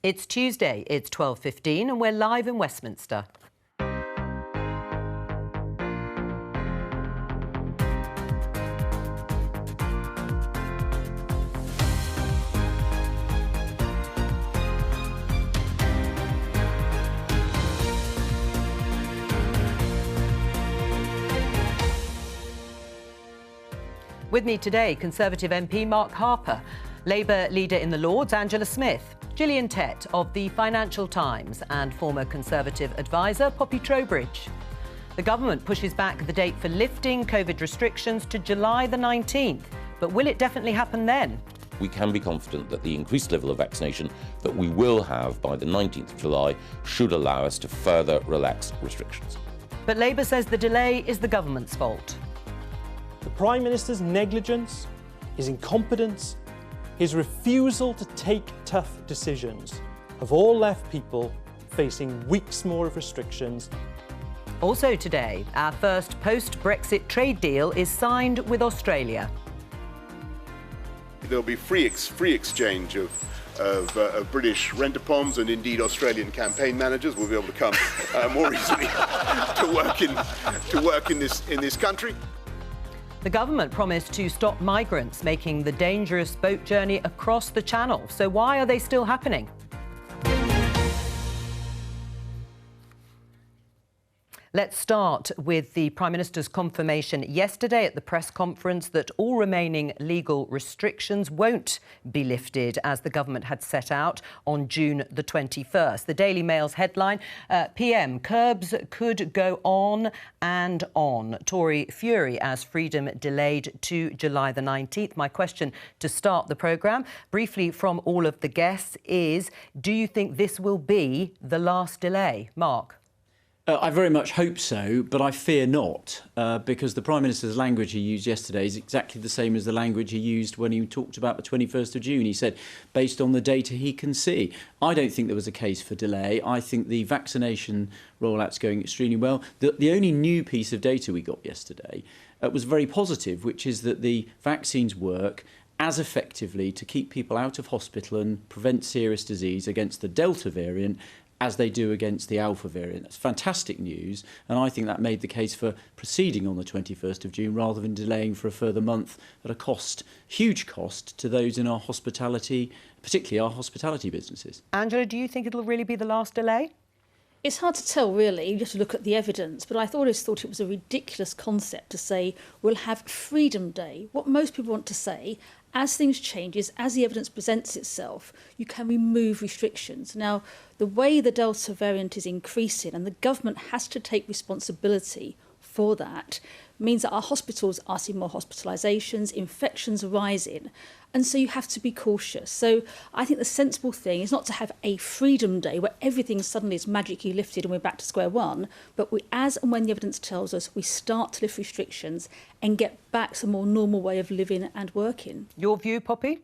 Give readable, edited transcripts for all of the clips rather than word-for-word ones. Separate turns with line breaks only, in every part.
It's Tuesday, it's 12:15 and we're live in Westminster. With me today, Conservative MP Mark Harper, Labour leader in the Lords Angela Smith, Gillian Tett of the Financial Times and former Conservative advisor Poppy Trowbridge. The government pushes back the date for lifting COVID restrictions to July the 19th. But will it definitely happen then?
We can be confident that the increased level of vaccination that we will have by the 19th of July should allow us to further relax restrictions.
But Labour says the delay is the government's fault.
The Prime Minister's negligence, his incompetence, his refusal to take tough decisions have all left people facing weeks more of restrictions.
Also today, our first post-Brexit trade deal is signed with Australia.
There'll be free exchange of British rent-a-poms, and indeed Australian campaign managers will be able to come more easily to work in this country.
The government promised to stop migrants making the dangerous boat journey across the Channel. So why are they still happening? Let's start with the Prime Minister's confirmation yesterday at the press conference that all remaining legal restrictions won't be lifted as the government had set out on June the 21st. The Daily Mail's headline, PM, curbs could go on and on. Tory fury as freedom delayed to July the 19th. My question to start the programme, briefly from all of the guests, is do you think this will be the last delay? Mark?
I very much hope so, but I fear not, because the Prime Minister's language he used yesterday is exactly the same as the language he used when he talked about the 21st of June. He said, based on the data he can see. I don't think there was a case for delay. I think the vaccination rollout's going extremely well. The only new piece of data we got yesterday was very positive, which is that the vaccines work as effectively to keep people out of hospital and prevent serious disease against the Delta variant as they do against the Alpha variant. That's fantastic news, and I think that made the case for proceeding on the 21st of June rather than delaying for a further month at a cost, huge cost, to those in our hospitality, particularly our hospitality businesses.
Angela, do you think it'll really be the last delay?
It's hard to tell, really. You have to look at the evidence. But I always thought it was a ridiculous concept to say we'll have Freedom Day. What most people want to say, as things changes, as the evidence presents itself, you can remove restrictions. Now, the way the Delta variant is increasing, and the government has to take responsibility for that, means that our hospitals are seeing more hospitalisations, infections are rising, and so you have to be cautious. So I think the sensible thing is not to have a Freedom Day where everything suddenly is magically lifted and we're back to square one, but as and when the evidence tells us, we start to lift restrictions and get back to a more normal way of living and working.
Your view, Poppy?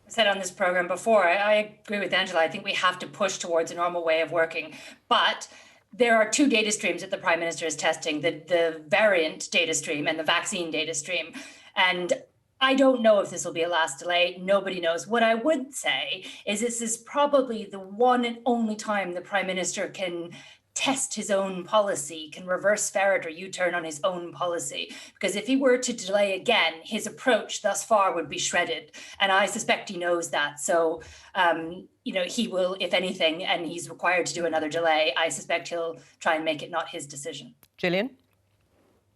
I said on this programme before, I agree with Angela. I think we have to push towards a normal way of working, but there are two data streams that the Prime Minister is testing, the variant data stream and the vaccine data stream. And I don't know if this will be a last delay. Nobody knows. What I would say is this is probably the one and only time the Prime Minister can test his own policy, can reverse ferret or U-turn on his own policy. Because if he were to delay again, his approach thus far would be shredded. And I suspect he knows that. So, he will, if anything, and he's required to do another delay, I suspect he'll try and make it not his decision.
Gillian?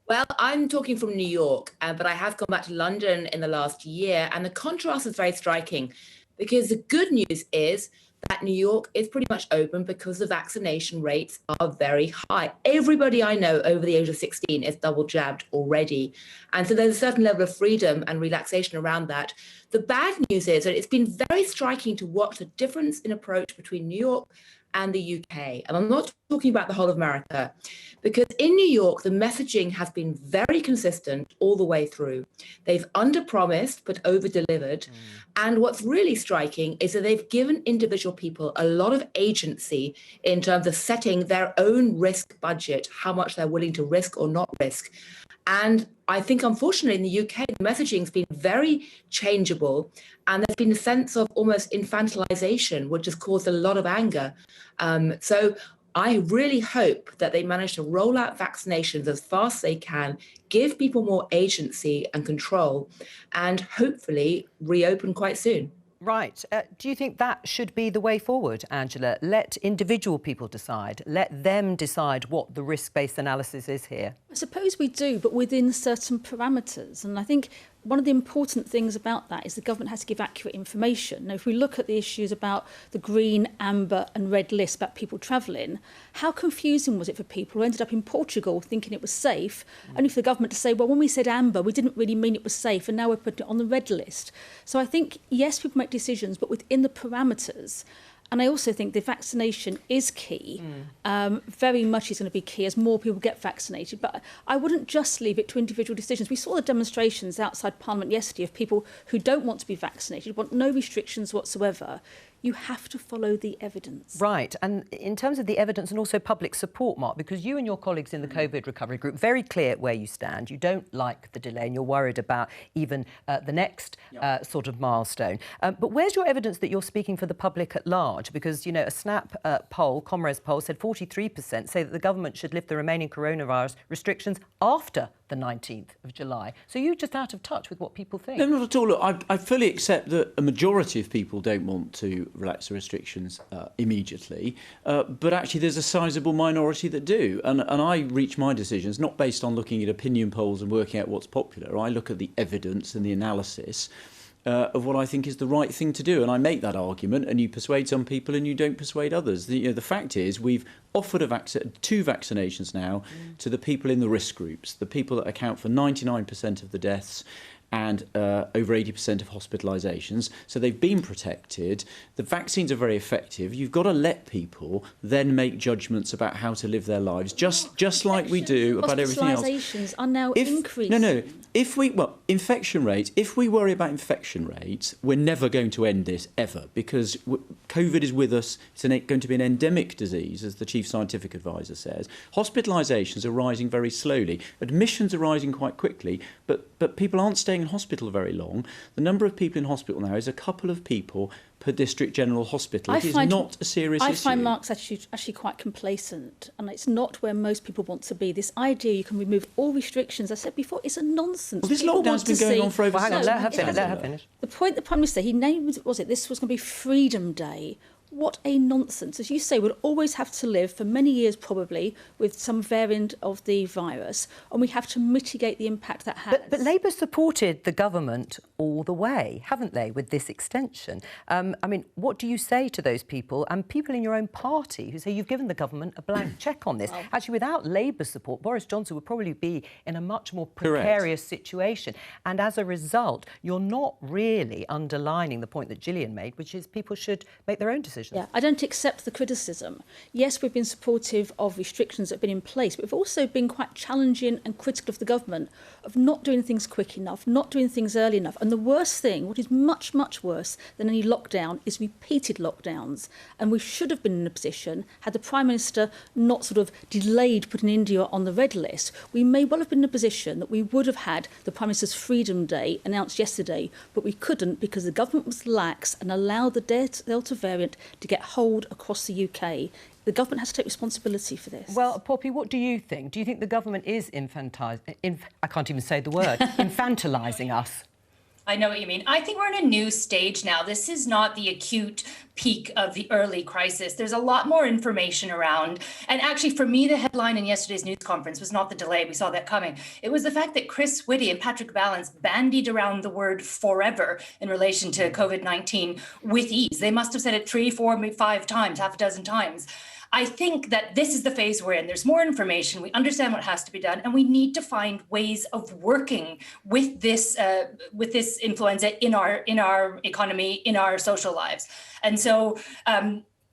Well, I'm talking from New York, but I have gone back to London in the last year, and the contrast is very striking because the good news is that New York is pretty much open because the vaccination rates are very high. Everybody I know over the age of 16 is double jabbed already. And so there's a certain level of freedom and relaxation around that. The bad news is that it's been very striking to watch the difference in approach between New York and the UK. And I'm not talking about the whole of America, because in New York, the messaging has been very consistent all the way through. They've under-promised but over-delivered. And what's really striking is that they've given individual people a lot of agency in terms of setting their own risk budget, how much they're willing to risk or not risk. And I think, unfortunately, in the UK, the messaging has been very changeable, and there's been a sense of almost infantilization, which has caused a lot of anger. So I really hope that they manage to roll out vaccinations as fast as they can, give people more agency and control, and hopefully reopen quite soon.
Right. Do you think that should be the way forward, Angela? Let individual people decide. Let them decide what the risk-based analysis is here.
I suppose we do, but within certain parameters. And I think one of the important things about that is the government has to give accurate information. Now, if we look at the issues about the green, amber and red list about people travelling, how confusing was it for people who ended up in Portugal thinking it was safe, only for the government to say, well, when we said amber, we didn't really mean it was safe, and now we're putting it on the red list. So I think, yes, people make decisions, but within the parameters. And I also think the vaccination is key. Very much is going to be key as more people get vaccinated. But I wouldn't just leave it to individual decisions. We saw the demonstrations outside Parliament yesterday of people who don't want to be vaccinated, want no restrictions whatsoever. You have to follow the evidence.
Right. And in terms of the evidence and also public support, Mark, because you and your colleagues in the COVID recovery group, very clear where you stand. You don't like the delay and you're worried about even the next sort of milestone. But where's your evidence that you're speaking for the public at large? Because, you know, a Snap poll, Comrades poll, said 43% say that the government should lift the remaining coronavirus restrictions after the 19th of July. So you're just out of touch with what people think.
No, not at all. Look, I fully accept that a majority of people don't want to relax the restrictions immediately, but actually there's a sizable minority that do. And I reach my decisions not based on looking at opinion polls and working out what's popular. I look at the evidence and the analysis of what I think is the right thing to do. And I make that argument, and you persuade some people and you don't persuade others. The fact is we've offered two vaccinations now to the people in the risk groups, the people that account for 99% of the deaths and over 80% of hospitalisations. So they've been protected. The vaccines are very effective. You've got to let people then make judgments about how to live their lives, just like we do about everything else.
Hospitalisations are now increasing.
No. Infection rates, if we worry about infection rates, we're never going to end this, ever, because COVID is with us. It's going to be an endemic disease, as the Chief Scientific Advisor says. Hospitalisations are rising very slowly. Admissions are rising quite quickly, but people aren't staying in hospital very long. The number of people in hospital now is a couple of people per district general hospital. It is not a serious issue.
I find Mark's actually quite complacent, and it's not where most people want to be. This idea you can remove all restrictions, I said before, it's a nonsense.
Well, this lockdown's been going on for over...
Well, hang on, let her finish.
The point the Prime Minister, he named, this was going to be Freedom Day. What a nonsense. As you say, we'll always have to live for many years probably with some variant of the virus, and we have to mitigate the impact that has.
But Labour supported the government all the way, haven't they, with this extension? I mean, what do you say to those people and people in your own party who say you've given the government a blank cheque on this? Actually, without Labour support, Boris Johnson would probably be in a much more precarious situation. And as a result, you're not really underlining the point that Gillian made, which is people should make their own decisions.
Yeah, I don't accept the criticism. Yes, we've been supportive of restrictions that have been in place, but we've also been quite challenging and critical of the government of not doing things quick enough, not doing things early enough. And the worst thing, what is much, much worse than any lockdown, is repeated lockdowns. And we should have been in a position, had the Prime Minister not sort of delayed putting India on the red list, we may well have been in a position that we would have had the Prime Minister's Freedom Day announced yesterday, but we couldn't because the government was lax and allowed the Delta variant to get hold across the UK. The government has to take responsibility for this.
Well, Poppy, what do you think? Do you think the government is I can't even say the word, infantilising us?
I know what you mean. I think we're in a new stage now. This is not the acute peak of the early crisis. There's a lot more information around. And actually, for me, the headline in yesterday's news conference was not the delay. We saw that coming. It was the fact that Chris Whitty and Patrick Vallance bandied around the word forever in relation to COVID-19 with ease. They must have said it 3, 4, maybe 5 times, half a dozen times. I think that this is the phase we're in. There's more information. We understand what has to be done, and we need to find ways of working with this influenza in our economy, in our social lives. And so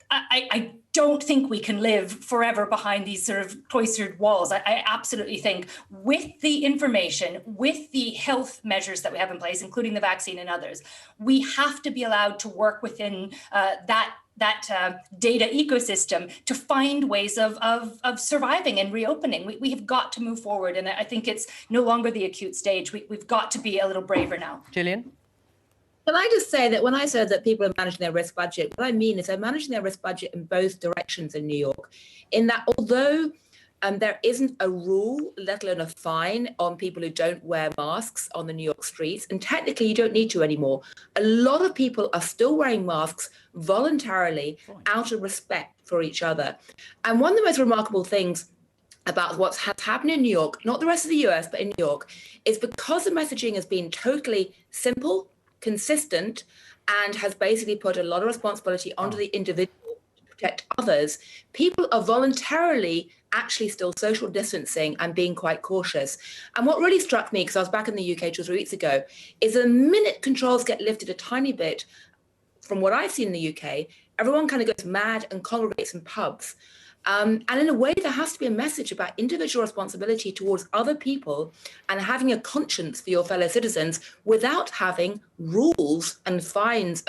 I don't think we can live forever behind these sort of cloistered walls. I absolutely think with the information, with the health measures that we have in place, including the vaccine and others, we have to be allowed to work within that data ecosystem to find ways of surviving and reopening. We have got to move forward, and I think it's no longer the acute stage. We've got to be a little braver now.
Gillian?
Can I just say that when I said that people are managing their risk budget, what I mean is they're managing their risk budget in both directions in New York, in that although there isn't a rule, let alone a fine, on people who don't wear masks on the New York streets. And technically, you don't need to anymore. A lot of people are still wearing masks voluntarily out of respect for each other. And one of the most remarkable things about what's happened in New York, not the rest of the US, but in New York, is because the messaging has been totally simple, consistent, and has basically put a lot of responsibility onto the individual to protect others, people are voluntarily actually still social distancing and being quite cautious. And what really struck me, because I was back in the UK 2 or 3 weeks ago, is the minute controls get lifted a tiny bit, from what I've seen in the UK, everyone kind of goes mad and congregates in pubs. And in a way, there has to be a message about individual responsibility towards other people and having a conscience for your fellow citizens without having rules and fines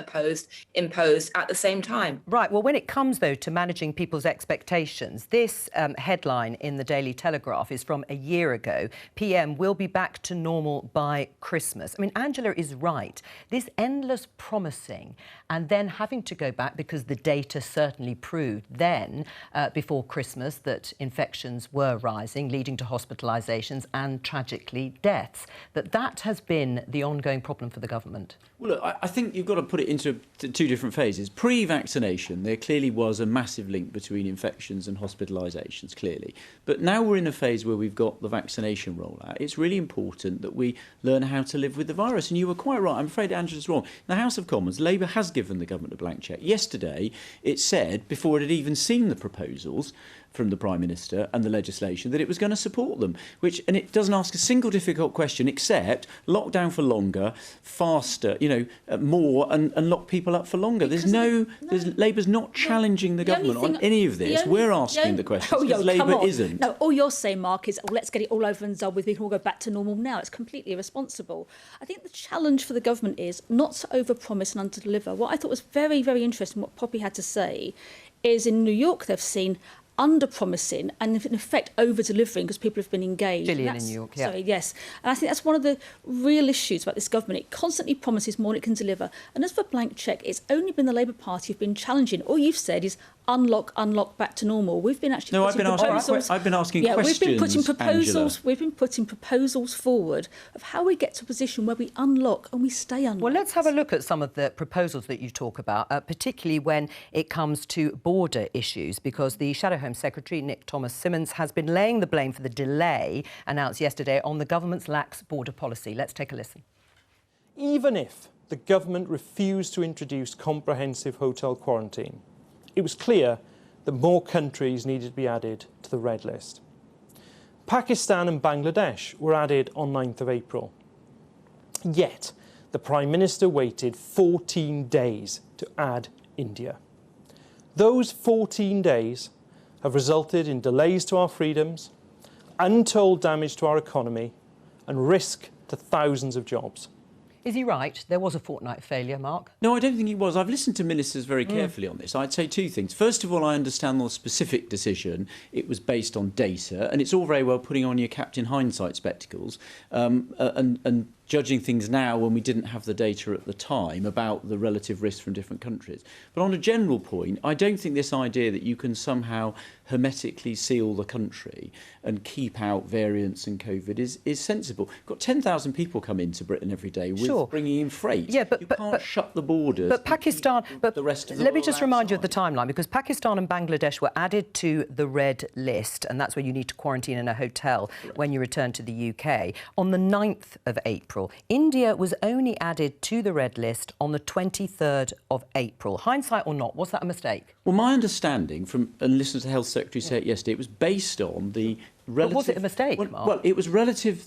imposed at the same time.
Right. Well, when it comes, though, to managing people's expectations, this headline in the Daily Telegraph is from a year ago. PM will be back to normal by Christmas. I mean, Angela is right. This endless promising and then having to go back because the data certainly proved then, before Christmas, that infections were rising, leading to hospitalisations and, tragically, deaths. That has been the ongoing problem for the government.
Well, look, I think you've got to put it into two different phases. Pre-vaccination, there clearly was a massive link between infections and hospitalisations, clearly. But now we're in a phase where we've got the vaccination rollout. It's really important that we learn how to live with the virus. And you were quite right. I'm afraid Angela's wrong. In the House of Commons, Labour has given the government a blank cheque. Yesterday, it said, before it had even seen the proposals from the Prime Minister and the legislation, that it was going to support them, and it doesn't ask a single difficult question except lockdown for longer, faster, more, and lock people up for longer. Labour's not challenging the government on any of this. We're asking the questions because Labour isn't.
No, all you're saying, Mark, is let's get it all over and done with. We can all go back to normal now. It's completely irresponsible. I think the challenge for the government is not to overpromise and underdeliver. What I thought was very, very interesting, what Poppy had to say, is in New York they've seen under-promising and, in effect, over-delivering because people have been engaged.
Gillian in New York, yeah.
Sorry, yes. And I think that's one of the real issues about this government. It constantly promises more than it can deliver. And as for blank cheque, it's only been the Labour Party who've been challenging. All you've said is unlock, back to normal. We've been actually
I've been asking questions,
we've been putting proposals.
Angela.
We've been putting proposals forward of how we get to a position where we unlock and we stay unlocked.
Well, let's have a look at some of the proposals that you talk about, particularly when it comes to border issues, because the Shadow Home Secretary, Nick Thomas-Symonds, has been laying the blame for the delay announced yesterday on the government's lax border policy. Let's take a listen.
Even if the government refused to introduce comprehensive hotel quarantine, it was clear that more countries needed to be added to the red list. Pakistan and Bangladesh were added on 9th of April. Yet, the Prime Minister waited 14 days to add India. Those 14 days have resulted in delays to our freedoms, untold damage to our economy, and risk to thousands of jobs.
Is he right? There was a fortnight failure, Mark.
No, I don't think he was. I've listened to ministers very carefully on this. I'd say two things. First of all, I understand the specific decision. It was based on data, and it's all very well putting on your Captain Hindsight spectacles and judging things now when we didn't have the data at the time about the relative risks from different countries. But on a general point, I don't think this idea that you can somehow hermetically seal the country and keep out variants and COVID is sensible. We've got 10,000 people come into Britain every day with bringing in freight.
Yeah, but
you can't shut the borders.
But Pakistan,
the rest of the
let me
world
just remind you of the
outside.
timeline, because Pakistan and Bangladesh were added to the red list, and that's where you need to quarantine in a hotel when you return to the UK, on the 9th of April. India was only added to the red list on the 23rd of April. Hindsight or not, was that a mistake?
Well, my understanding from, and listened to the Health Secretary say it yesterday, it was based on the relative...
But was it a mistake, Mark?
Well, it was relative...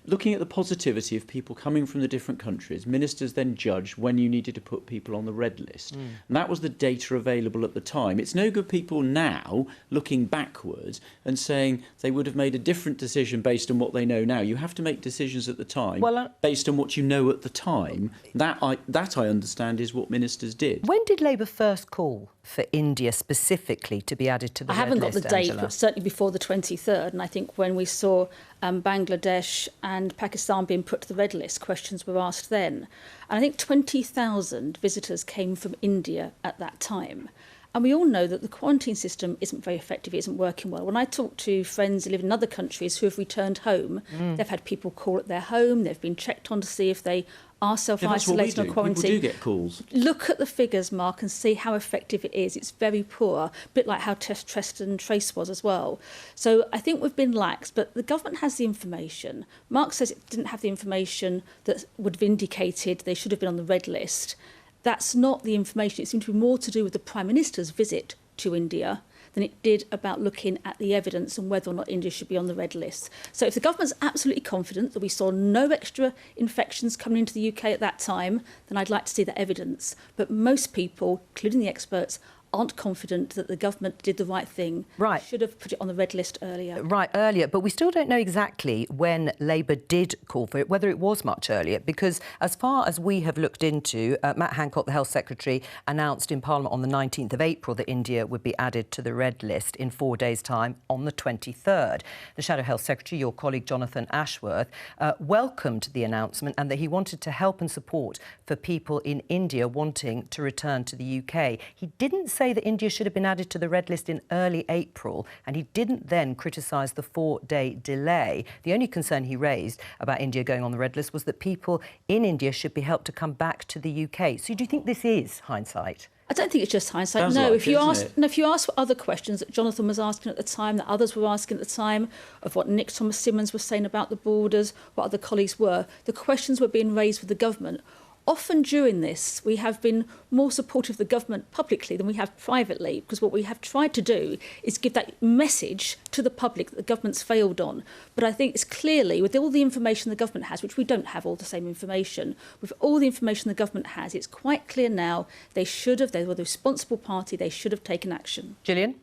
looking at the positivity of people coming from the different countries, ministers then judged when you needed to put people on the red list. And that was the data available at the time. It's no good people now looking backwards and saying they would have made a different decision based on what they know now. You have to make decisions at the time based on what you know at the time. That I understand is what ministers did.
When did Labour first call for India specifically to be added to the red list,
I haven't got the date,
Angela?
but certainly before the 23rd. And I think when we saw Bangladesh and Pakistan being put to the red list, questions were asked then. And I think 20,000 visitors came from India at that time. And we all know that the quarantine system isn't very effective, it isn't working well. When I talk to friends who live in other countries who have returned home, they've had people call at their home, they've been checked on to see if they are self-isolated or quarantined.
People do get calls.
Look at the figures, Mark, and see how effective it is. It's very poor, a bit like how Test and Trace was as well. So I think we've been lax, but the government has the information. Mark says it didn't have the information that would have indicated they should have been on the red list. That's not the information. It seemed to be more to do with the Prime Minister's visit to India than it did about looking at the evidence and whether or not India should be on the red list. So if the government's absolutely confident that we saw no extra infections coming into the UK at that time, then I'd like to see that evidence. But most people, including the experts, aren't confident that the government did the right thing.
Right.
Should have put it on the red list earlier.
Right, earlier. But we still don't know exactly when Labour did call for it, whether it was much earlier, because as far as we have looked into, Matt Hancock, the Health Secretary, announced in Parliament on the 19th of April that India would be added to the red list in 4 days' time on the 23rd. The Shadow Health Secretary, your colleague Jonathan Ashworth, welcomed the announcement and that he wanted to help and support for people in India wanting to return to the UK. He didn't say that India should have been added to the red list in early April, and he didn't then criticise the 4-day delay. The only concern he raised about India going on the red list was that people in India should be helped to come back to the UK. So do you think this is hindsight?
I don't think it's just hindsight.
Sounds
No,
like
if you
it,
ask,
isn't it?
no, if you ask other questions that Jonathan was asking at the time, that others were asking at the time, of what Nick Thomas-Symonds was saying about the borders, what other colleagues were, the questions were being raised with the government. Often during this, we have been more supportive of the government publicly than we have privately, because what we have tried to do is give that message to the public that the government's failed on. But I think it's clearly, with all the information the government has, which we don't have all the same information, with all the information the government has, it's quite clear now they were the responsible party, they should have taken action.
Gillian?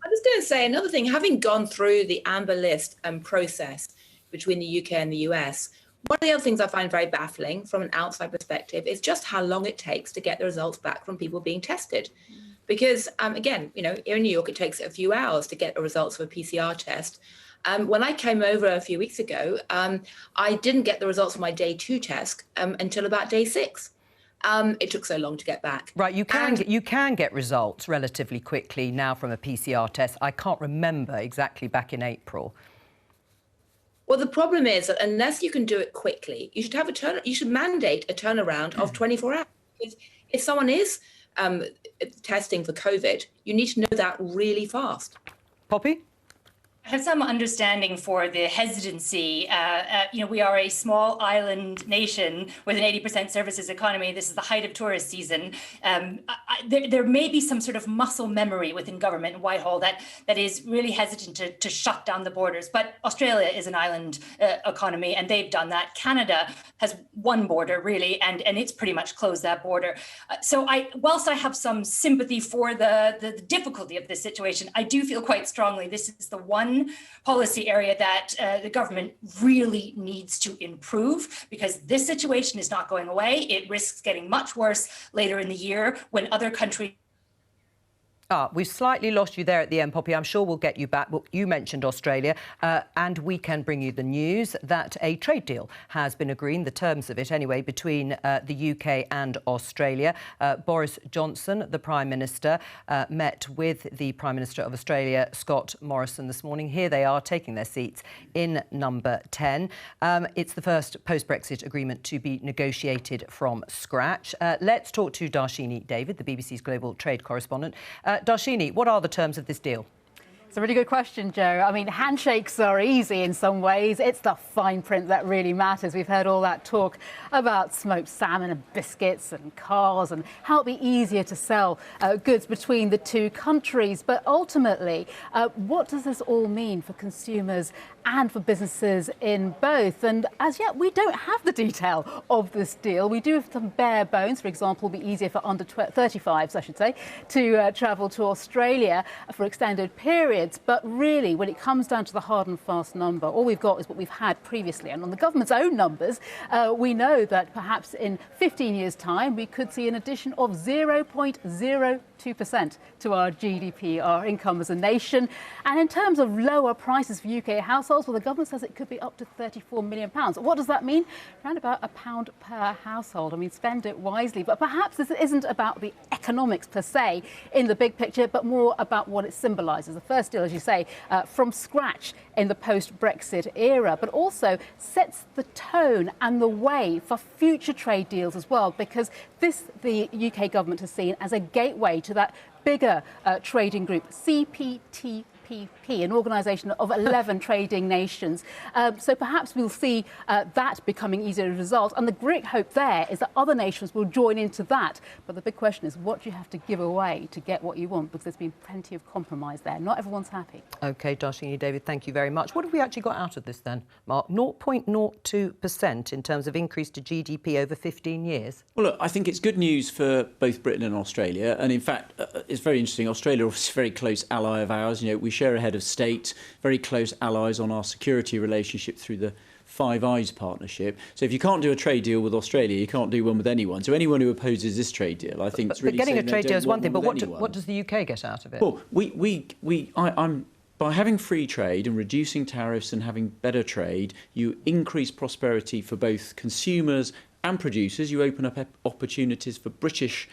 I was going to say another thing, having gone through the amber list process between the UK and the US, one of the other things I find very baffling from an outside perspective is just how long it takes to get the results back from people being tested. Because, again, here in New York, it takes a few hours to get the results of a PCR test. When I came over a few weeks ago, I didn't get the results of my day 2 test until about day 6. It took so long to get back.
Right, you can get results relatively quickly now from a PCR test. I can't remember exactly back in April.
Well, the problem is that unless you can do it quickly, you should have you should mandate a turnaround of 24 hours. Because if someone is testing for COVID, you need to know that really fast.
Poppy?
I have some understanding for the hesitancy. We are a small island nation with an 80% services economy. This is the height of tourist season. There may be some sort of muscle memory within government in Whitehall that is really hesitant to shut down the borders. But Australia is an island economy, and they've done that. Canada has one border, really, and it's pretty much closed that border. Whilst I have some sympathy for the difficulty of this situation, I do feel quite strongly this is the one policy area that the government really needs to improve, because this situation is not going away. It risks getting much worse later in the year when other countries...
We've slightly lost you there at the end, Poppy. I'm sure we'll get you back. Well, you mentioned Australia, and we can bring you the news that a trade deal has been agreed, the terms of it anyway, between the UK and Australia. Boris Johnson, the Prime Minister, met with the Prime Minister of Australia, Scott Morrison, this morning. Here they are, taking their seats in number 10. It's the first post-Brexit agreement to be negotiated from scratch. Let's talk to Darshini David, the BBC's global trade correspondent. Darshini, what are the terms of this deal?
It's a really good question, Joe. I mean, handshakes are easy in some ways. It's the fine print that really matters. We've heard all that talk about smoked salmon and biscuits and cars and how it'd be easier to sell goods between the two countries. But ultimately, what does this all mean for consumers and for businesses in both? And as yet, we don't have the detail of this deal. We do have some bare bones. For example, it'll be easier for under 35s, I should say, to travel to Australia for extended periods. But really, when it comes down to the hard and fast number, all we've got is what we've had previously. And on the government's own numbers, we know that perhaps in 15 years' time, we could see an addition of 0.02% to our GDP, our income as a nation. And in terms of lower prices for UK households, well, the government says it could be up to £34 million. What does that mean? Around about £1 per household. I mean, spend it wisely. But perhaps this isn't about the economics per se in the big picture, but more about what it symbolises. The first deal, as you say, from scratch in the post-Brexit era, but also sets the tone and the way for future trade deals as well, because this the UK government has seen as a gateway to that bigger trading group, CPTPP, an organisation of 11 trading nations. So perhaps we'll see that becoming easier as a result. And the great hope there is that other nations will join into that. But the big question is, what do you have to give away to get what you want? Because there's been plenty of compromise there. Not everyone's happy.
OK, Darshini, David, thank you very much. What have we actually got out of this then, Mark? 0.02% in terms of increase to GDP over 15 years?
Well, look, I think it's good news for both Britain and Australia. And in fact, it's very interesting. Australia is a very close ally of ours. You know, we share a head of state, very close allies on our security relationship through the Five Eyes partnership. So if you can't do a trade deal with Australia, you can't do one with anyone. So anyone who opposes this trade deal, I think, it's really
getting a trade deal is one thing. But what
anyone.
does the UK get out of it?
Well, I'm by having free trade and reducing tariffs and having better trade, you increase prosperity for both consumers and producers. You open up opportunities for British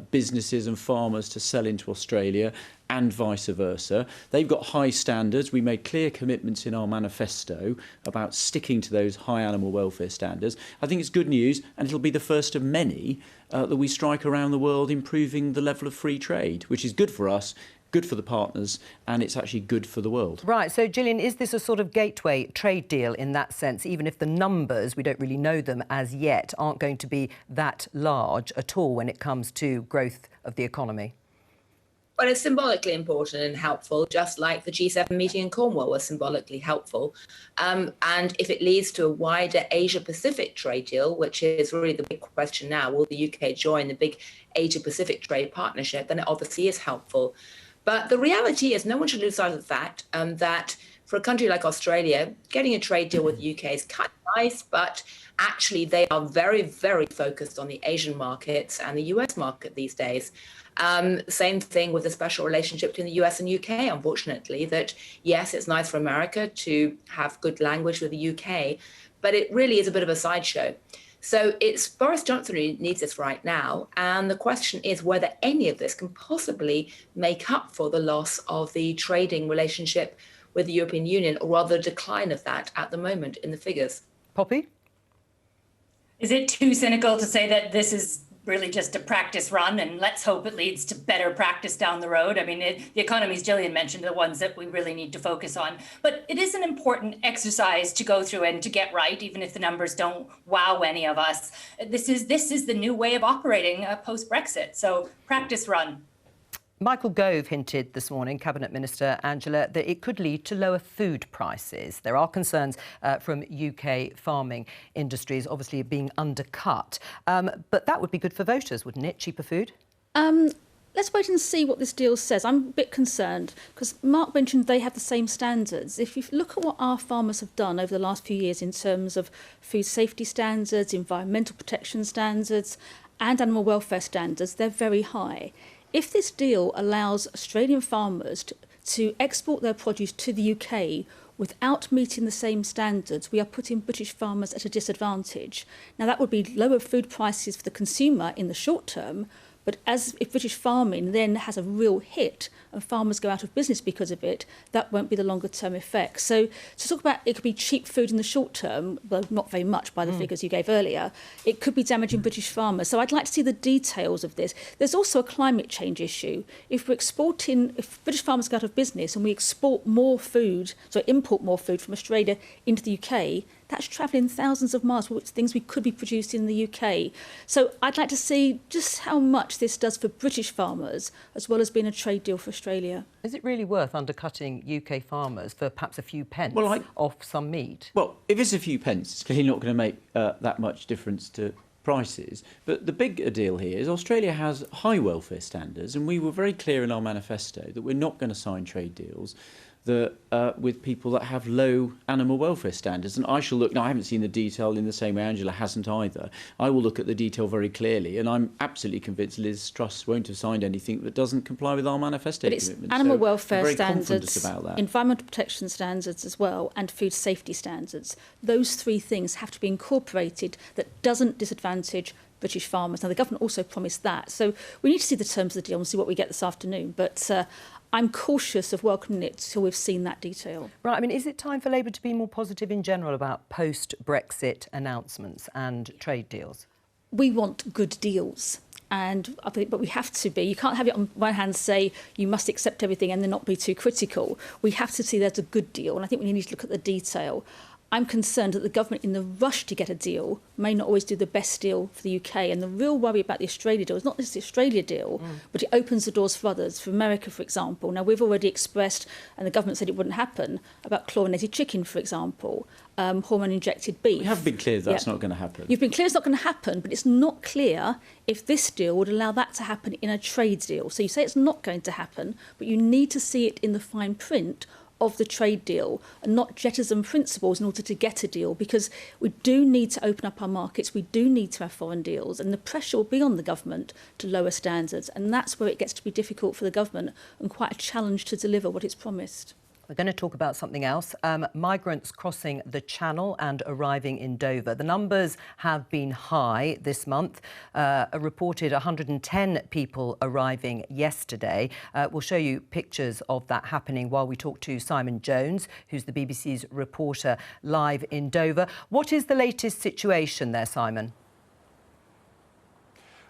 businesses and farmers to sell into Australia and vice versa. They've got high standards. We made clear commitments in our manifesto about sticking to those high animal welfare standards. I think it's good news, and it'll be the first of many that we strike around the world, improving the level of free trade, which is good for us, good for the partners, and it's actually good for the world. Right,
so Gillian, is this a sort of gateway trade deal in that sense, even if the numbers, we don't really know them as yet, aren't going to be that large at all when it comes to growth of the economy?
Well, it's symbolically important and helpful, just like the G7 meeting in Cornwall was symbolically helpful. And if it leads to a wider Asia-Pacific trade deal, which is really the big question now, will the UK join the big Asia-Pacific trade partnership, then it obviously is helpful. But the reality is no one should lose sight of the fact that for a country like Australia, getting a trade deal with the UK is kind of nice, but actually they are very, very focused on the Asian markets and the US market these days. Same thing with the special relationship between the US and UK, unfortunately, that yes, it's nice for America to have good language with the UK, but it really is a bit of a sideshow. So it's Boris Johnson who needs this right now. And the question is whether any of this can possibly make up for the loss of the trading relationship with the European Union, or rather a decline of that at the moment in the figures.
Poppy?
Is it too cynical to say that this is really just a practice run and let's hope it leads to better practice down the road? I mean, the economies Gillian mentioned are the ones that we really need to focus on. But it is an important exercise to go through and to get right, even if the numbers don't wow any of us. This is the new way of operating post-Brexit. So practice run.
Michael Gove hinted this morning, Cabinet Minister Angela, that it could lead to lower food prices. There are concerns from UK farming industries obviously being undercut. But that would be good for voters, wouldn't it? Cheaper food?
Let's wait and see what this deal says. I'm a bit concerned because Mark mentioned they have the same standards. If you look at what our farmers have done over the last few years in terms of food safety standards, environmental protection standards and animal welfare standards, they're very high. If this deal allows Australian farmers to export their produce to the UK without meeting the same standards, we are putting British farmers at a disadvantage. Now, that would be lower food prices for the consumer in the short term, But if British farming then has a real hit and farmers go out of business because of it, that won't be the longer term effect. So to talk about it could be cheap food in the short term, well, not very much by the figures you gave earlier, it could be damaging British farmers. So I'd like to see the details of this. There's also a climate change issue. If British farmers go out of business and we import more food from Australia into the UK, that's travelling thousands of miles for things we could be producing in the UK. So I'd like to see just how much this does for British farmers, as well as being a trade deal for Australia.
Is it really worth undercutting UK farmers for perhaps a few pence off some meat?
Well, if it's a few pence, it's clearly not going to make that much difference to prices. But the bigger deal here is Australia has high welfare standards, and we were very clear in our manifesto that we're not going to sign trade deals with people that have low animal welfare standards. And I shall look, now I haven't seen the detail in the same way Angela hasn't either. I will look at the detail very clearly, and I'm absolutely convinced Liz Truss won't have signed anything that doesn't comply with our manifesto commitments.
But it's animal welfare
very
standards,
about that.
environmental protection standards as well, and food safety standards. Those three things have to be incorporated that doesn't disadvantage British farmers. Now, the government also promised that. So we need to see the terms of the deal and see what we get this afternoon. But I'm cautious of welcoming it till we've seen that detail.
Right, I mean, is it time for Labour to be more positive in general about post-Brexit announcements and trade deals?
We want good deals. But we have to be. You can't have it on one hand say you must accept everything and then not be too critical. We have to see there's a good deal, and I think we need to look at the detail. I'm concerned that the government, in the rush to get a deal, may not always do the best deal for the UK. And the real worry about the Australia deal is not just the Australia deal, but it opens the doors for others, for America, for example. Now, we've already expressed, and the government said it wouldn't happen, about chlorinated chicken, for example, hormone-injected beef.
We have been clear that's not going to happen.
You've been clear it's not going to happen, but it's not clear if this deal would allow that to happen in a trade deal. So you say it's not going to happen, but you need to see it in the fine print of the trade deal and not jettison principles in order to get a deal, because we do need to open up our markets, we do need to have foreign deals, and the pressure will be on the government to lower standards, and that's where it gets to be difficult for the government and quite a challenge to deliver what it's promised.
We're going to talk about something else. Migrants crossing the Channel and arriving in Dover. The numbers have been high this month. A reported 110 people arriving yesterday. We'll show you pictures of that happening while we talk to Simon Jones, who's the BBC's reporter live in Dover. What is the latest situation there, Simon?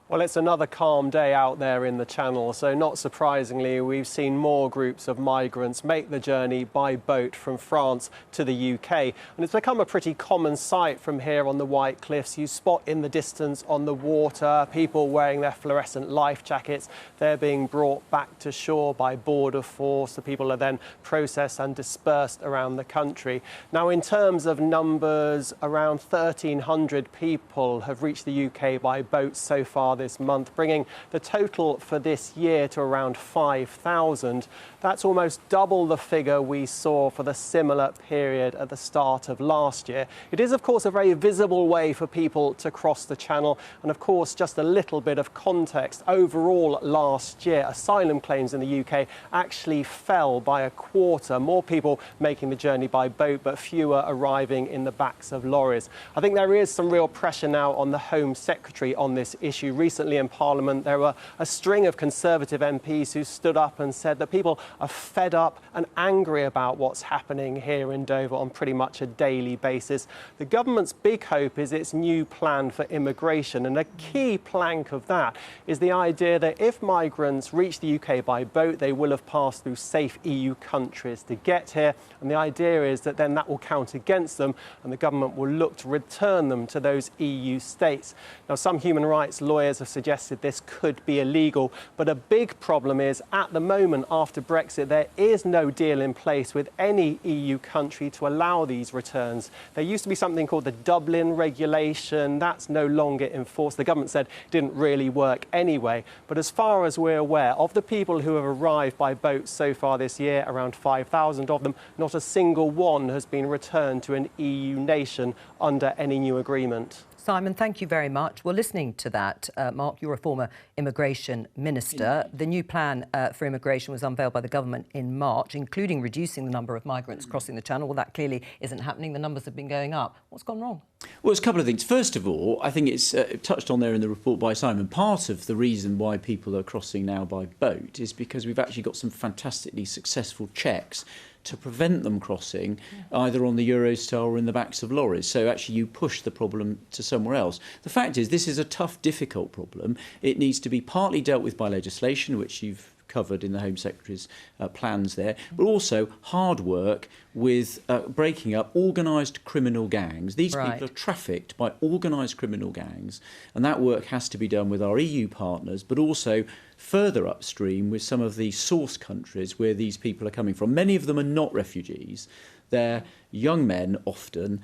Well, it's another calm day out there in the Channel, so not surprisingly, we've seen more groups of migrants make the journey by boat from France to the UK. And it's become a pretty common sight from here on the White Cliffs. You spot in the distance on the water people wearing their fluorescent life jackets. They're being brought back to shore by border force. The people are then processed and dispersed around the country. Now, in terms of numbers, around 1,300 people have reached the UK by boat so far this month, bringing the total for this year to around 5,000. That's almost double the figure we saw for the similar period at the start of last year. It is, of course, a very visible way for people to cross the Channel. And, of course, just a little bit of context. Overall, last year, asylum claims in the UK actually fell by a quarter. More people making the journey by boat, but fewer arriving in the backs of lorries. I think there is some real pressure now on the Home Secretary on this issue. Recently in Parliament, there were a string of Conservative MPs who stood up and said that people are fed up and angry about what's happening here in Dover on pretty much a daily basis. The government's big hope is its new plan for immigration, and a key plank of that is the idea that if migrants reach the UK by boat, they will have passed through safe EU countries to get here, and the idea is that then that will count against them and the government will look to return them to those EU states. Now, some human rights lawyers have suggested this could be illegal, but a big problem is at the moment after Brexit there is no deal in place with any EU country to allow these returns. There used to be something called the Dublin regulation. That's no longer enforced. The government said it didn't really work anyway, but as far as we're aware, of the people who have arrived by boat so far this year, around 5,000 of them, not a single one has been returned to an EU nation under any new agreement.
Simon, thank you very much. Well, listening to that, Mark, you're a former immigration minister. The new plan for immigration was unveiled by the government in March, including reducing the number of migrants crossing the Channel. Well, that clearly isn't happening. The numbers have been going up. What's gone wrong?
Well, it's a couple of things. First of all, I think it's touched on there in the report by Simon. Part of the reason why people are crossing now by boat is because we've actually got some fantastically successful checks to prevent them crossing either on the Eurostar or in the backs of lorries. So actually you push the problem to somewhere else. The fact is this is a tough, difficult problem. It needs to be partly dealt with by legislation, which you've covered in the Home Secretary's plans there, but also hard work with breaking up organised criminal gangs. These people are trafficked by organised criminal gangs, and that work has to be done with our EU partners, but also further upstream with some of the source countries where these people are coming from. Many of them are not refugees. They're young men, often,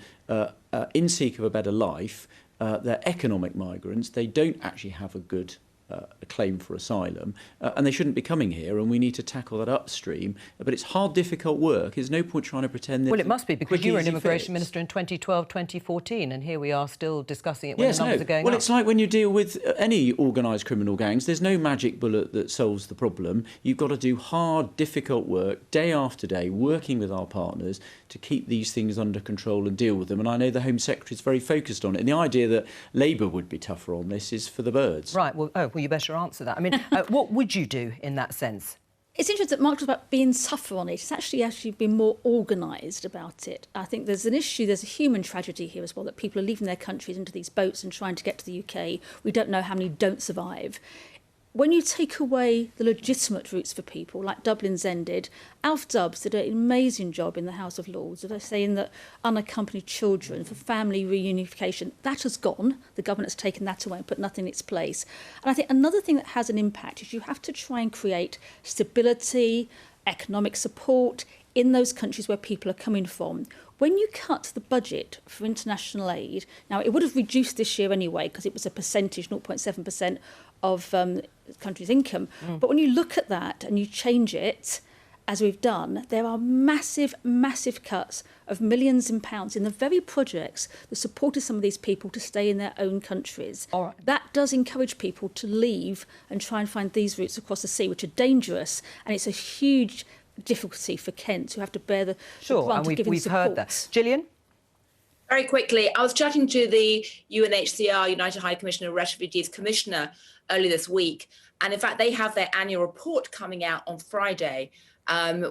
in seek of a better life. They're economic migrants. They don't actually have a good a claim for asylum, and they shouldn't be coming here, and we need to tackle that upstream. But it's hard, difficult work. There's no point trying to pretend that...
Well, it must be, because you were an immigration minister in 2012, 2014, and here we are still discussing it when the numbers are going up.
Well, it's like when you deal with any organised criminal gangs, there's no magic bullet that solves the problem. You've got to do hard, difficult work, day after day, working with our partners to keep these things under control and deal with them. And I know the Home Secretary is very focused on it. And the idea that Labour would be tougher on this is for the birds.
Right, well, you better answer that. I mean, what would you do in that sense?
It's interesting that Mark talks about being tougher on it. It's actually been more organised about it. I think there's an issue, there's a human tragedy here as well, that people are leaving their countries into these boats and trying to get to the UK. We don't know how many don't survive. When you take away the legitimate routes for people, like Dublin's ended, Alf Dubs did an amazing job in the House of Lords of saying that unaccompanied children for family reunification, that has gone. The government has taken that away and put nothing in its place. And I think another thing that has an impact is you have to try and create stability, economic support in those countries where people are coming from. When you cut the budget for international aid, now it would have reduced this year anyway because it was a percentage, 0.7% of the country's income. But when you look at that and you change it, as we've done, there are massive, massive cuts of millions in pounds in the very projects that supported some of these people to stay in their own countries.
All right.
That does encourage people to leave and try and find these routes across the sea, which are dangerous, and it's a huge difficulty for Kent who have to bear the brunt of giving
we've
support.
heard that. Gillian?
Very quickly, I was chatting to the UNHCR, United High Commissioner of Refugees Commissioner, earlier this week. And in fact, they have their annual report coming out on Friday,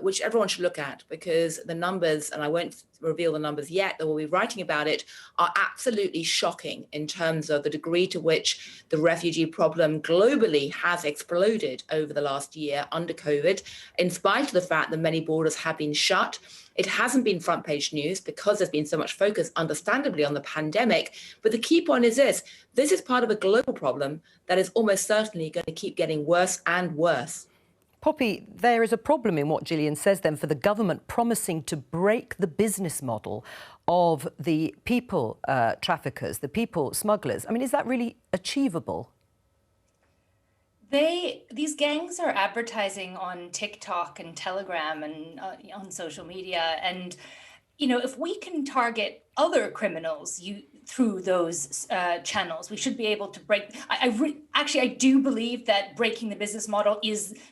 which everyone should look at, because the numbers, and I won't reveal the numbers yet, that we'll be writing about it, are absolutely shocking in terms of the degree to which the refugee problem globally has exploded over the last year under COVID, in spite of the fact that many borders have been shut. It hasn't been front page news because there's been so much focus, understandably, on the pandemic. But the key point is this is part of a global problem that is almost certainly going to keep getting worse and worse.
Poppy, there is a problem in what Gillian says then for the government promising to break the business model of the people traffickers, the people smugglers. I mean, is that really achievable?
These gangs are advertising on TikTok and Telegram and on social media. And, you know, if we can target other criminals through those channels, we should be able to break. I do believe that breaking the business model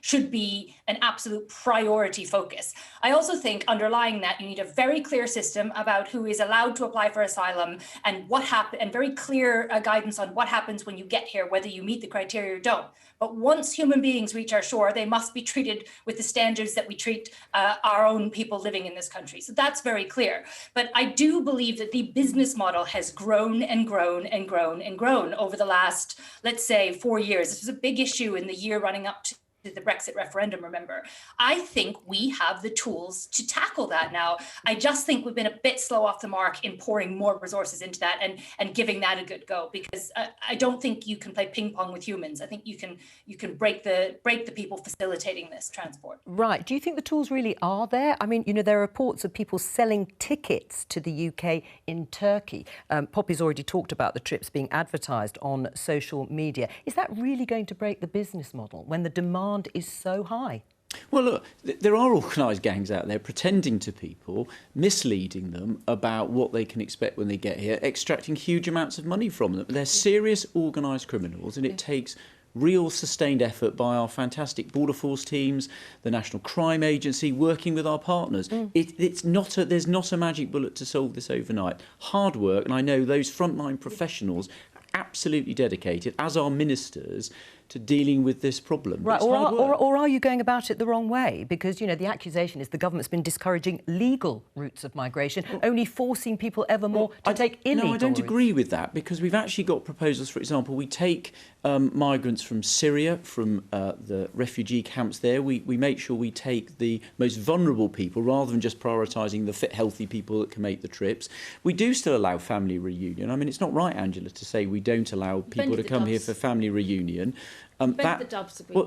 should be an absolute priority focus. I also think underlying that, you need a very clear system about who is allowed to apply for asylum and what happens, and very clear guidance on what happens when you get here, whether you meet the criteria or don't. But once human beings reach our shore, they must be treated with the standards that we treat our own people living in this country. So that's very clear. But I do believe that the business model has grown and grown and grown and grown over the last, let's say, 4 years. This was a big issue in the year running up to the Brexit referendum, remember. I think we have the tools to tackle that now. I just think we've been a bit slow off the mark in pouring more resources into that and giving that a good go, because I don't think you can play ping pong with humans. I think you can break the people facilitating this transport.
Right. Do you think the tools really are there? I mean, you know, there are reports of people selling tickets to the UK in Turkey. Poppy's already talked about the trips being advertised on social media. Is that really going to break the business model when the demand is so high?
Well, look, there are organised gangs out there pretending to people, misleading them about what they can expect when they get here, extracting huge amounts of money from them. They're serious organised criminals, and it takes real sustained effort by our fantastic border force teams, the National Crime Agency, working with our partners. There's not a magic bullet to solve this overnight. Hard work, and I know those frontline professionals are absolutely dedicated, as are ministers, to dealing with this problem.
Right, or are you going about it the wrong way? Because, you know, the accusation is the government's been discouraging legal routes of migration, only forcing people ever more to take illegal
No, I don't
routes.
agree with that, because we've actually got proposals. For example, we take migrants from Syria, from the refugee camps there. We make sure we take the most vulnerable people, rather than just prioritising the fit, healthy people that can make the trips. We do still allow family reunion. I mean, it's not right, Angela, to say we don't allow people to come here for family reunion.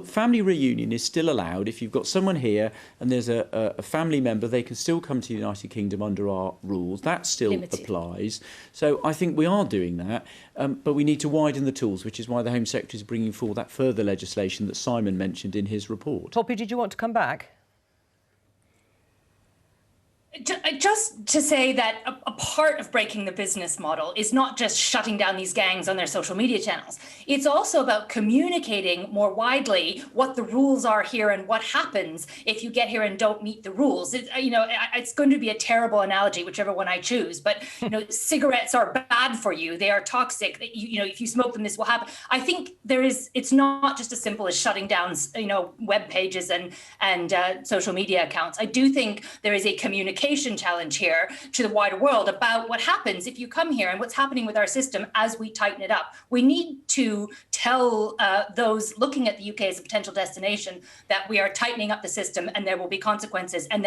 Family reunion is still allowed. If you've got someone here and there's a family member, they can still come to the United Kingdom under our rules. That still applies. So I think we are doing that, but we need to widen the tools, which is why the Home Secretary is bringing forward that further legislation that Simon mentioned in his report.
Poppy, did you want to come back?
Just to say that a part of breaking the business model is not just shutting down these gangs on their social media channels. It's also about communicating more widely what the rules are here and what happens if you get here and don't meet the rules. It's going to be a terrible analogy, whichever one I choose, but cigarettes are bad for you. They are toxic. If you smoke them, this will happen. I think it's not just as simple as shutting down, web pages and social media accounts. I do think there is a communication challenge here to the wider world about what happens if you come here and what's happening with our system as we tighten it up. We need to tell those looking at the UK as a potential destination that we are tightening up the system and there will be consequences, and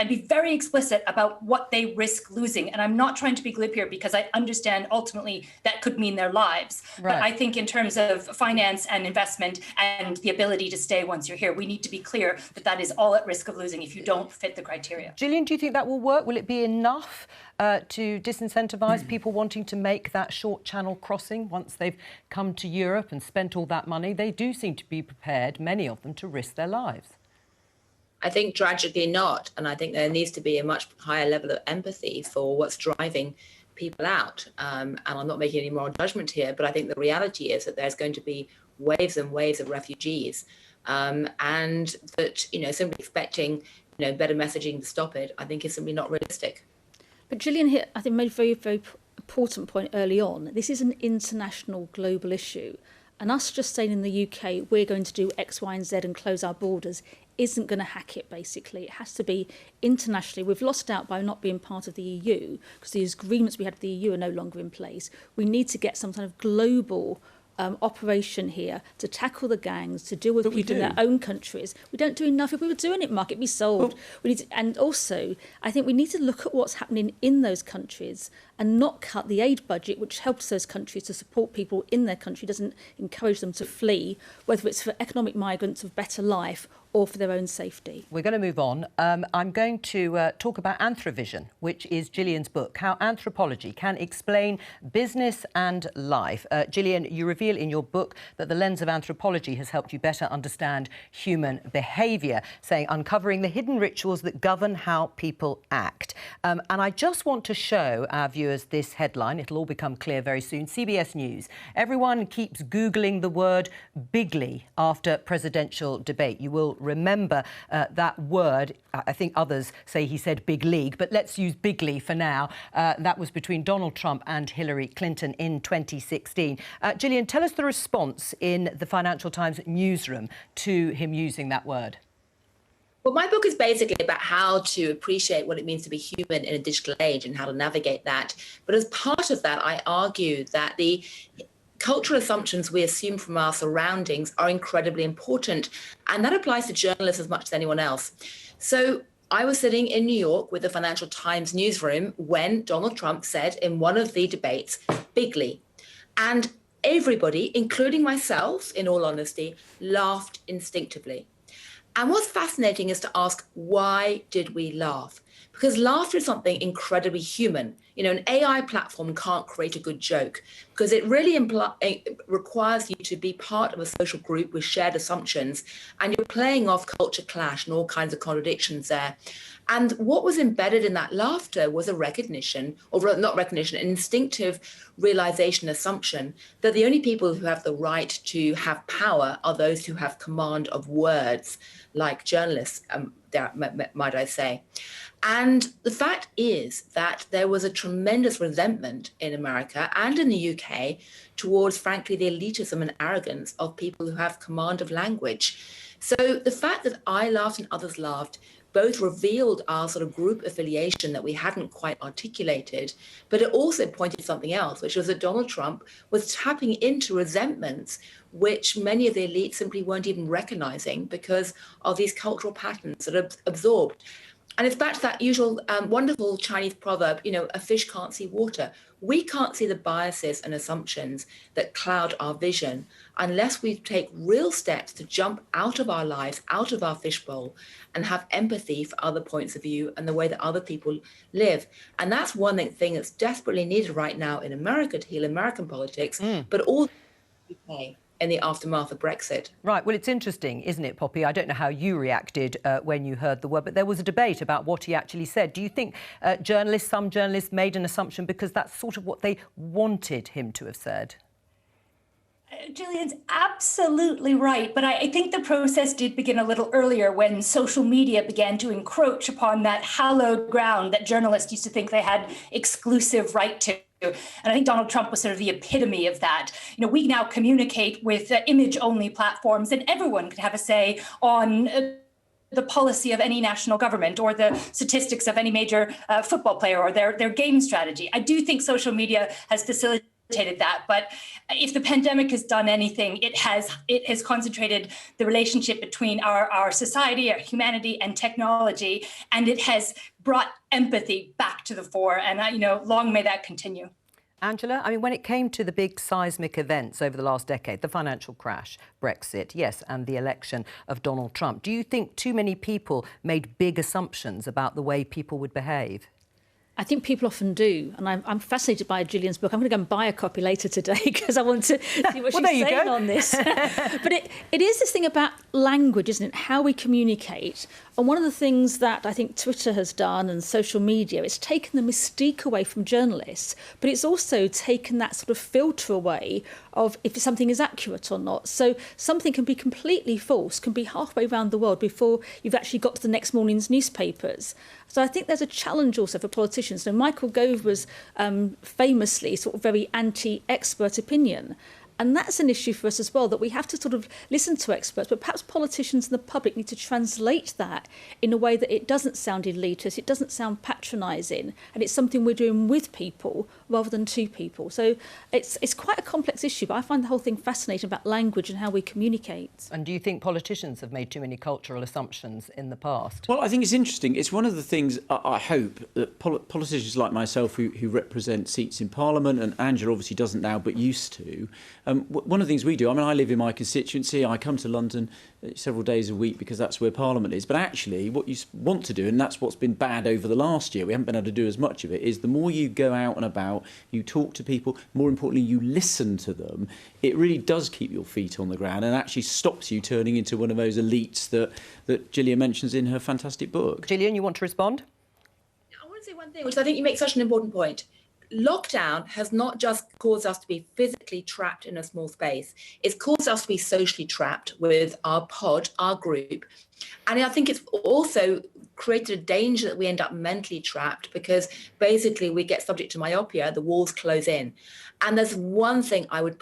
be very explicit about what they risk losing. And I'm not trying to be glib here, because I understand ultimately that could mean their lives. Right. But I think in terms of finance and investment and the ability to stay once you're here, we need to be clear that that is all at risk of losing if you don't fit the criteria.
Gillian, do you think that will work? Will it be enough to disincentivise people wanting to make that short channel crossing once they've come to Europe and spent all that money? They do seem to be prepared, many of them, to risk their lives.
I think tragically not. And I think there needs to be a much higher level of empathy for what's driving people out. And I'm not making any moral judgment here, but I think the reality is that there's going to be waves and waves of refugees. And that, simply expecting better messaging to stop it, I think is simply not realistic.
But Gillian here, I think, made a very, very important point early on. This is an international, global issue. And us just saying in the UK, we're going to do X, Y and Z and close our borders isn't going to hack it, basically. It has to be internationally. We've lost out by not being part of the EU, because these agreements we had with the EU are no longer in place. We need to get some kind of global operation here to tackle the gangs, to deal with people in their own countries. We don't do enough. If we were doing it, Mark, it'd be solved. And also, I think we need to look at what's happening in those countries and not cut the aid budget, which helps those countries to support people in their country, doesn't encourage them to flee, whether it's for economic migrants of better life or for their own safety.
We're going to move on. I'm going to talk about Anthro Vision, which is Gillian's book, How Anthropology Can Explain Business and Life. Gillian, you reveal in your book that the lens of anthropology has helped you better understand human behaviour, saying uncovering the hidden rituals that govern how people act. And I just want to show our viewers this headline. It'll all become clear very soon. CBS News. Everyone keeps Googling the word bigly after presidential debate. You will remember that word. I think others say he said big league, but let's use bigly for now. That was between Donald Trump and Hillary Clinton in 2016. Gillian, tell us the response in the Financial Times newsroom to him using that word.
Well, my book is basically about how to appreciate what it means to be human in a digital age and how to navigate that. But as part of that, I argue that the cultural assumptions we assume from our surroundings are incredibly important. And that applies to journalists as much as anyone else. So I was sitting in New York with the Financial Times newsroom when Donald Trump said in one of the debates, bigly. And everybody, including myself, in all honesty, laughed instinctively. And what's fascinating is to ask, why did we laugh? because laughter is something incredibly human. You know, an AI platform can't create a good joke because it really it requires you to be part of a social group with shared assumptions, and you're playing off culture clash and all kinds of contradictions there. And what was embedded in that laughter was a recognition, or not recognition, an instinctive realization, assumption that the only people who have the right to have power are those who have command of words, like journalists, might I say. And the fact is that there was a tremendous resentment in America and in the UK towards, frankly, the elitism and arrogance of people who have command of language. So the fact that I laughed and others laughed both revealed our sort of group affiliation that we hadn't quite articulated, but it also pointed something else, which was that Donald Trump was tapping into resentments which many of the elites simply weren't even recognizing because of these cultural patterns that are absorbed. And it's back to that usual wonderful Chinese proverb, you know, a fish can't see water. We can't see the biases and assumptions that cloud our vision unless we take real steps to jump out of our lives, out of our fishbowl, and have empathy for other points of view and the way that other people live. And that's one thing that's desperately needed right now in America to heal American politics, but also the UK in the aftermath of Brexit.
Right, well, it's interesting, isn't it, Poppy? I don't know how you reacted when you heard the word, but there was a debate about what he actually said. Do you think some journalists made an assumption because that's sort of what they wanted him to have said?
Gillian's absolutely right, but I think the process did begin a little earlier when social media began to encroach upon that hallowed ground that journalists used to think they had exclusive right to. And I think Donald Trump was sort of the epitome of that. You know, we now communicate with image-only platforms, and everyone could have a say on the policy of any national government or the statistics of any major football player or their game strategy. I do think social media has facilitated that, but if the pandemic has done anything, it has concentrated the relationship between our society, our humanity, and technology, and it has brought empathy back to the fore. And long may that continue.
Angela, I mean, when it came to the big seismic events over the last decade, the financial crash, Brexit, yes, and the election of Donald Trump, do you think too many people made big assumptions about the way people would behave?
I think people often do, and I'm fascinated by Gillian's book. I'm going to go and buy a copy later today because I want to see what she's saying on this. But it is this thing about language, isn't it? How we communicate. And one of the things that I think Twitter has done and social media, it's taken the mystique away from journalists, but it's also taken that sort of filter away of if something is accurate or not. So something can be completely false, can be halfway around the world before you've actually got to the next morning's newspapers. So I think there's a challenge also for politicians. So Michael Gove was famously sort of very anti-expert opinion. And that's an issue for us as well, that we have to sort of listen to experts, but perhaps politicians and the public need to translate that in a way that it doesn't sound elitist, it doesn't sound patronising, and it's something we're doing with people rather than to people. So it's quite a complex issue, but I find the whole thing fascinating about language and how we communicate.
And do you think politicians have made too many cultural assumptions in the past?
Well, I think it's interesting. It's one of the things I hope that politicians like myself who represent seats in Parliament, and Angela obviously doesn't now but used to, one of the things we do, I mean, I live in my constituency, I come to London several days a week because that's where Parliament is, but actually what you want to do, and that's what's been bad over the last year, we haven't been able to do as much of it, is the more you go out and about, you talk to people, more importantly you listen to them, it really does keep your feet on the ground and actually stops you turning into one of those elites that Gillian mentions in her fantastic book.
Gillian, you want to respond?
I want to say one thing, which I think you make such an important point. Lockdown has not just caused us to be physically trapped in a small space. It's caused us to be socially trapped with our pod, our group. And I think it's also created a danger that we end up mentally trapped because basically we get subject to myopia, the walls close in. And there's one thing I would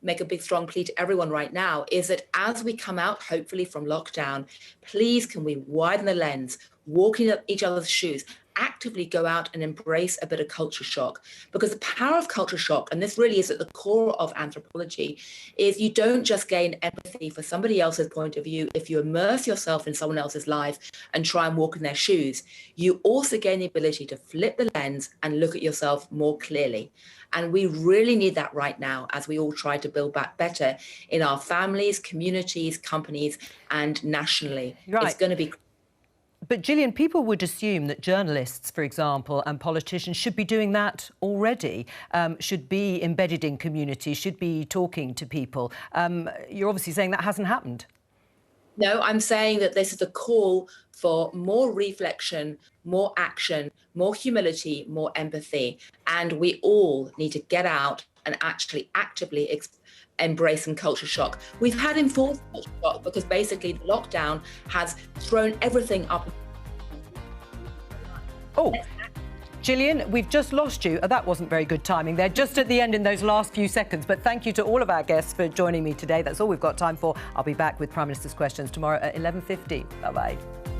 make a big strong plea to everyone right now is that as we come out, hopefully from lockdown, please can we widen the lens, walk in each other's shoes, actively go out and embrace a bit of culture shock, because the power of culture shock, and this really is at the core of anthropology, is you don't just gain empathy for somebody else's point of view. If you immerse yourself in someone else's life and try and walk in their shoes, you also gain the ability to flip the lens and look at yourself more clearly. And we really need that right now as we all try to build back better in our families, communities, companies, and nationally.
Right.
It's going to be
But Gillian, people would assume that journalists, for example, and politicians should be doing that already, should be embedded in communities, should be talking to people. You're obviously saying that hasn't happened.
No, I'm saying that this is a call for more reflection, more action, more humility, more empathy. And we all need to get out and actually actively embrace some culture shock. We've had enforced culture shock because basically the lockdown has thrown everything up.
Oh, Gillian, we've just lost you. That wasn't very good timing there, just at the end in those last few seconds. But thank you to all of our guests for joining me today. That's all we've got time for. I'll be back with Prime Minister's questions tomorrow at 11:50. Bye-bye.